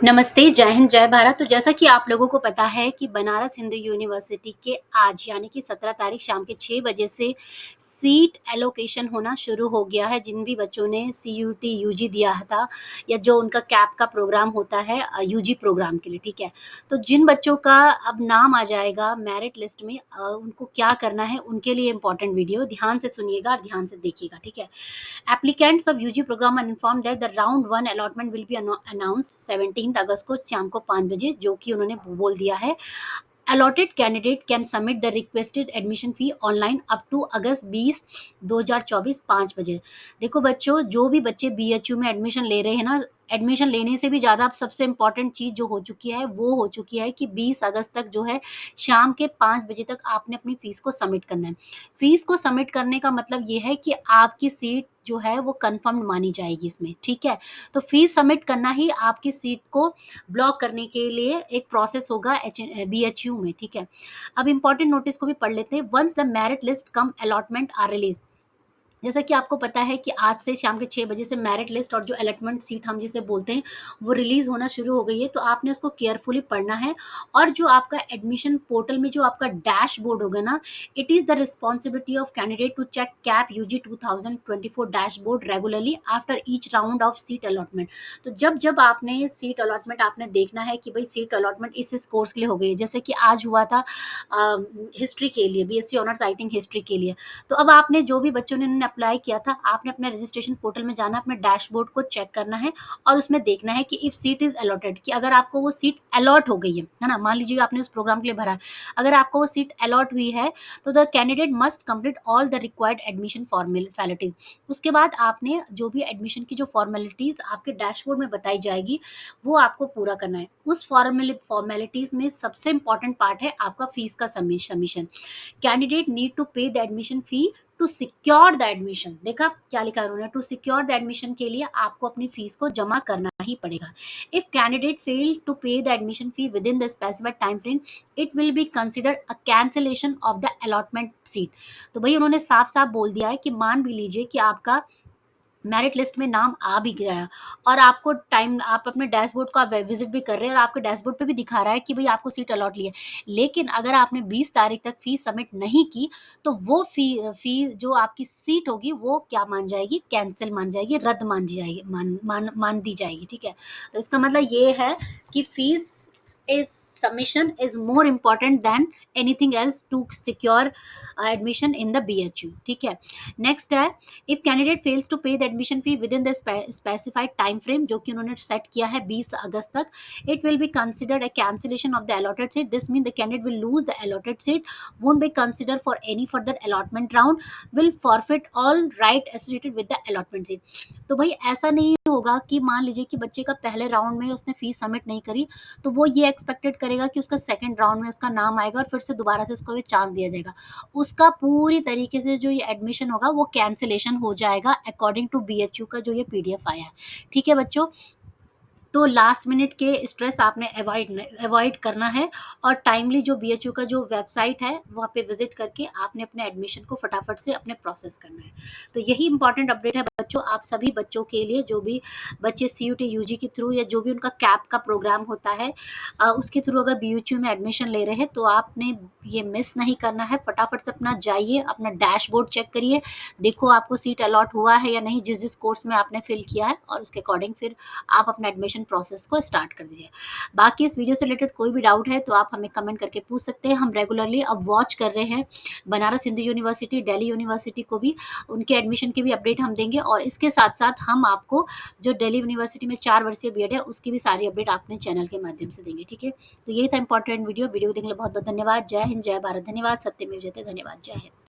नमस्ते, जय हिंद, जय भारत। तो जैसा कि आप लोगों को पता है कि बनारस हिंदू यूनिवर्सिटी के आज यानी कि 17 तारीख शाम के 6 बजे से सीट एलोकेशन होना शुरू हो गया है। जिन भी बच्चों ने सीयूटी यूजी दिया था या जो उनका कैप का प्रोग्राम होता है यूजी प्रोग्राम के लिए, ठीक है? तो जिन बच्चों का अब नाम आ जाएगा मेरिट लिस्ट में उनको क्या करना है, उनके लिए इम्पोर्टेंट वीडियो ध्यान से सुनिएगा और ध्यान से देखिएगा, ठीक है? Applicants of UG program are informed that the round 1 allotment will be announced 17 अगस्त को शाम को 5 बजे, जो कि उन्होंने बोल दिया है। Allotted candidate can submit the requested admission fee online up to अगस्त 20 2024 5 बजे। देखो बच्चों, जो भी बच्चे बीएचयू में एडमिशन ले रहे हैं ना, एडमिशन लेने से भी ज़्यादा अब सबसे इम्पोर्टेंट चीज़ जो हो चुकी है वो हो चुकी है कि 20 अगस्त तक जो है शाम के 5 बजे तक आपने अपनी फ़ीस को सबमिट करना है। फ़ीस को सबमिट करने का मतलब ये है कि आपकी सीट जो है वो कन्फर्म्ड मानी जाएगी इसमें, ठीक है? तो फ़ीस सबमिट करना ही आपकी सीट को ब्लॉक करने के लिए एक प्रोसेस होगा बीएचयू में, ठीक है? अब इम्पोर्टेंट नोटिस को भी पढ़ लेते हैं। Once the merit list come allotment are release, जैसा कि आपको पता है कि आज से शाम के 6 बजे से मेरिट लिस्ट और जो अलॉटमेंट सीट हम जिसे बोलते हैं वो रिलीज़ होना शुरू हो गई है। तो आपने उसको केयरफुली पढ़ना है और जो आपका एडमिशन पोर्टल में जो आपका डैशबोर्ड होगा ना, it is the responsibility of candidate to check CAP UG 2024 dashboard regularly after each round of seat allotment. तो जब आपने सीट अलॉटमेंट आपने देखना है कि भाई सीट अलॉटमेंट इस कोर्स के लिए हो गई है। जैसे कि आज हुआ था हिस्ट्री के लिए, BSc honours I think history के लिए। तो अब आपने जो भी बच्चों ने इन्होंने अप्लाई किया था, आपने अपने रजिस्ट्रेशन पोर्टल में जाना, अपने डैशबोर्ड को चेक करना है और उसमें देखना है कि इफ सीट इज अलॉटेड, कि अगर आपको वो सीट अलॉट हो गई है ना, मान लीजिए आपने उस प्रोग्राम के लिए भरा है, अगर आपको वो सीट अलॉट हुई है तो the candidate must complete all the required admission formalities. उसके बाद आपने जो भी एडमिशन की जो फॉर्मेलिटीज आपके डैशबोर्ड में बताई जाएगी वो आपको पूरा करना है। उस फॉर्मेलिटीज में सबसे इंपॉर्टेंट पार्ट है आपका फीस का submission. Candidate need to pay the admission fee to secure the admission. देखा क्या लिखा है उन्होंने, टू सिक्योर द एडमिशन के लिए आपको अपनी फीस को जमा करना ही पड़ेगा। If candidate fail to pay the admission fee within the specified time frame, it will be considered a cancellation of the allotment seat. तो भाई उन्होंने साफ साफ बोल दिया है कि मान भी लीजिए कि आपका मेरिट लिस्ट में नाम आ भी गया और आपको टाइम, आप अपने डैशबोर्ड को आप विजिट भी कर रहे हैं और आपके डैशबोर्ड पे भी दिखा रहा है कि भाई आपको सीट अलॉट ली है, लेकिन अगर आपने 20 तारीख तक फीस सबमिट नहीं की तो वो फी जो आपकी सीट होगी वो क्या मान जाएगी, कैंसिल मान जाएगी, रद्द मान जाएगी, मान दी जाएगी, ठीक है? तो इसका मतलब ये है कि fees is submission is more important than anything else to secure admission in the BHU, ठीक है? नेक्स्ट है, if candidate fails to pay the admission fee within the specified time frame, जो कि उन्होंने सेट किया है 20 अगस्त तक, it will be considered a cancellation of the allotted seat. This mean the candidate will lose the allotted seat, won't be considered for any further allotment round, will forfeit all right associated with the allotment seat। तो भाई ऐसा नहीं होगा कि मान लीजिए कि बच्चे का पहले राउंड में उसने फीस सबमिट नहीं करी तो वो ये एक्सपेक्टेड करेगा कि उसका सेकंड राउंड में उसका नाम आएगा और फिर से दोबारा से उसको भी चांस दिया जाएगा। उसका पूरी तरीके से जो ये एडमिशन होगा वो कैंसिलेशन हो जाएगा अकॉर्डिंग टू बीएचयू का जो ये पीडीएफ आया है, ठीक है बच्चों? तो लास्ट मिनट के स्ट्रेस आपने अवॉइड करना है और टाइमली जो बीएचयू का जो वेबसाइट है वहाँ पे विजिट करके आपने अपने एडमिशन को फटाफट से अपने प्रोसेस करना है। तो यही इंपॉर्टेंट अपडेट है बच्चों, आप सभी बच्चों के लिए, जो भी बच्चे सीयूटी यूजी के थ्रू या जो भी उनका कैप का प्रोग्राम होता है उसके थ्रू अगर बीएचयू में एडमिशन ले रहे हैं तो आपने ये मिस नहीं करना है। फटाफट से अपना जाइए, अपना डैशबोर्ड चेक करिए, देखो आपको सीट अलॉट हुआ है या नहीं जिस जिस कोर्स में आपने फिल किया है, और उसके अकॉर्डिंग फिर आप अपना एडमिशन प्रोसेस को स्टार्ट कर दीजिए। बाकी इस वीडियो से रिलेटेड कोई भी डाउट है तो आप हमें कमेंट करके पूछ सकते हैं। हम रेगुलरली अब वॉच कर रहे हैं बनारस हिंदू यूनिवर्सिटी, दिल्ली यूनिवर्सिटी को भी, उनके एडमिशन की भी अपडेट हम देंगे और इसके साथ साथ हम आपको जो दिल्ली यूनिवर्सिटी में 4 वर्षीय बीएड है उसकी भी सारी अपडेट अपने चैनल के माध्यम से देंगे, ठीक है? तो यही था इंपॉर्टेंट वीडियो को देखने के लिए बहुत बहुत धन्यवाद। जय हिंद, जय भारत, धन्यवाद। सत्यमेव जयते, धन्यवाद। जय हिंद।